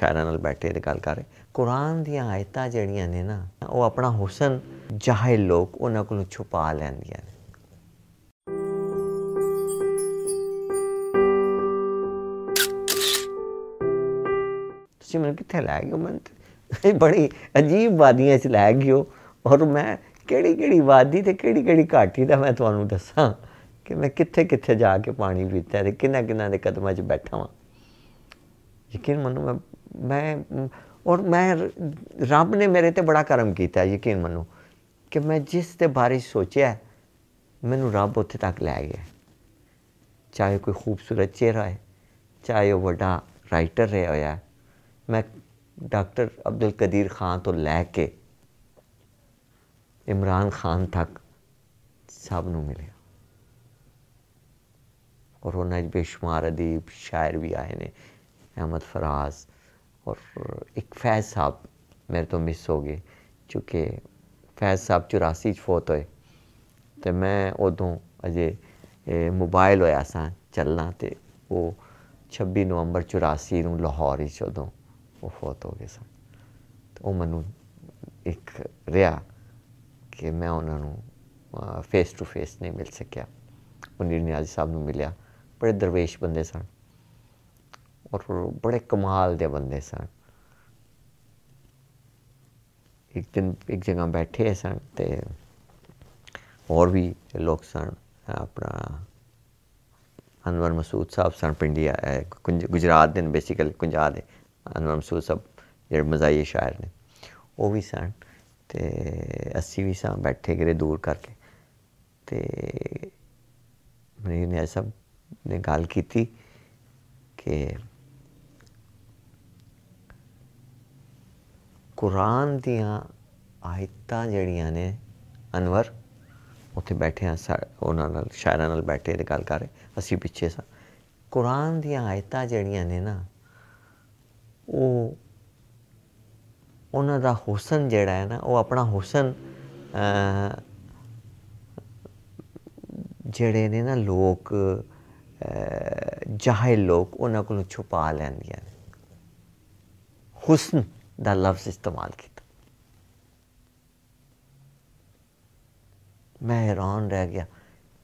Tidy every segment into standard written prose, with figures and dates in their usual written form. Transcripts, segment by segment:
शायरां नाल बैठे ते गल कर रहे। कुरान दियां आयतां जिहड़ियां ने ना वो अपना हुसन जाहिल लोग उन्हां कोलों छुपा लैंदियां ने। तुसीं मैनूं कित्थे लै गए हो? मैनूं बड़ी अजीब वादियां च लै गए हो और मैं केह्ड़ी वादी ते केह्ड़ी घाटी दा मैं तुहानूं दस्सां कि मैं कित्थे कित्थे जाके पानी पीता ते किन्हां दे कदमां च बैठा वां। यकीन मन्नो मैं रब ने मेरे ते बड़ा करम कीता है। यकीन मन्नो कि मैं जिस दे बारे च सोचेआ मैनूं रब उत्थे तक लै गया। चाहे कोई खूबसूरत चेहरा है, चाहे वो बड़ा राइटर रहा होया। मैं डॉक्टर अब्दुल कदीर खान तो लैके इमरान खान तक सब नूं मिलिया और उन्हां च बेशुमार अदीब शायर भी आए ने, अहमद फराज और एक फैज़ साहब मेरे तो मिस हो गए क्योंकि फैज़ साहब 84 च फोत होए तो मैं उदों अजे मोबाइल होया सा चलना तो वो 26 नवंबर 84 नूं लाहौर च उदों वो फोत हो गए सन। तो वो मैनूं एक रहा कि मैं उन्होंने फेस टू फेस नहीं मिल सकिया। मुनीर नियाज़ी साहब नूं मिलिया, बड़े दरवेश बंदे सन और बड़े कमाल दे बंदे सन। एक दिन एक जगह बैठे सन ते और भी लोग सन, अपना अनवर मसूद साहब सन पिंडिया गुजरात दे बेसिकली कुंजा दे अनवर मसूद साहब जेह्ड़े मज़ाहिया शायर ने वो भी सन ते असी भी सां बैठे गिरे दूर करके। ते मुनीर नियाज़ी साहब ने गल कीती कि कुरान दियां आयतां जिहड़ियां ने अनवर उत्थे बैठे उन्हां नाल शायरां नाल बैठे ते गल कर रहे, असी पिछे सां। कुरान दियां आयतां जिहड़ियां ने ना वो उन्हां दा हुसन जिहड़ा है ना वो अपना हुसन जिहड़े ने ना लोग जाहिल लोग उन्हां कोलों छुपा लैंदियां ने। हुस्न दा लफ्ज़ इस्तेमाल कीता। मैं हैरान रह गया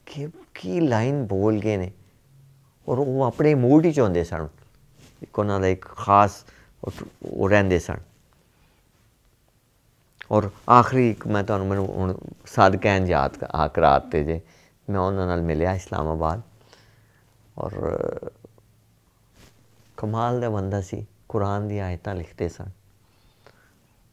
कि की लाइन बोल गए ने और वो अपने मूड ही होंदे सन। एक उन्हां दा एक खास वो रहिंदे सन और आखिरी मैं तुहानूं मैनूं हुण सादकैन याद करा दित्ते जे। मैं उन्हां नाल मिलिया इस्लामाबाद और कमाल दा बंदा सी। कुरान दी आयतां लिखदे सन।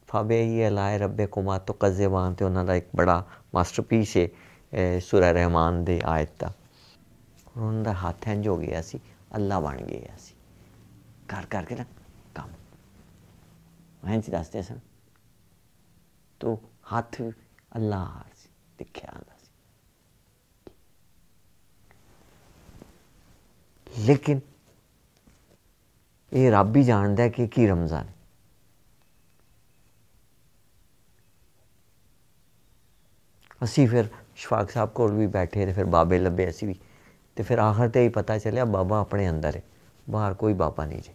फ़ाबिअय्यि आलाए रब्बिकुमा तुकज़्ज़िबान ते उन्हां दा एक बड़ा मास्टरपीस है सूरह रहमान दी आयत दा। और उन्हां दा हत्थ इंज हो गया सी अल्लाह बन गया सी कर करके ना कम्म इंज दसदे सन तो हत्थ अल्लाह सी दिक्खेआ आंदा सी। लेकिन ये रब ही जानदा है कि की रमज़ान। असी फिर शफाक साहब कोल भी बैठे ते फिर बाबे लब्भे असी भी ते फिर आखिर ते ही पता चलिया बाबा अपने अंदर है, बाहर कोई बाबा नहीं जे।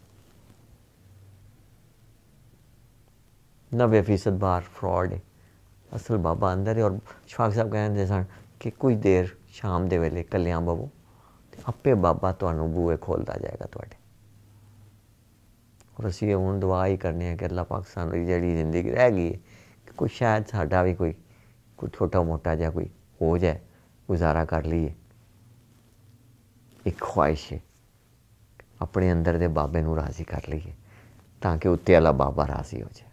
90% बाहर फ्रॉड है, असल बाबा अंदर है। और शफाक साहब कहते सन कि कुछ देर शाम दे वेले कल्लियां बवो ते आपे बाबा तुहानूं बूहे खोलदा जाएगा तुहाडे। और असी हुण दुआ ही करने कि अल्लाह पाक सानूं जिहड़ी जिंदगी रह गई है कि कोई शायद साडा भी कोई छोटा मोटा जिहा कोई हो जाए, गुजारा कर लीए। एक ख्वाहिश है अपने अंदर दे बाबे नूं राज़ी कर लीए ताकि उत्ते आला बाबा राज़ी हो जाए।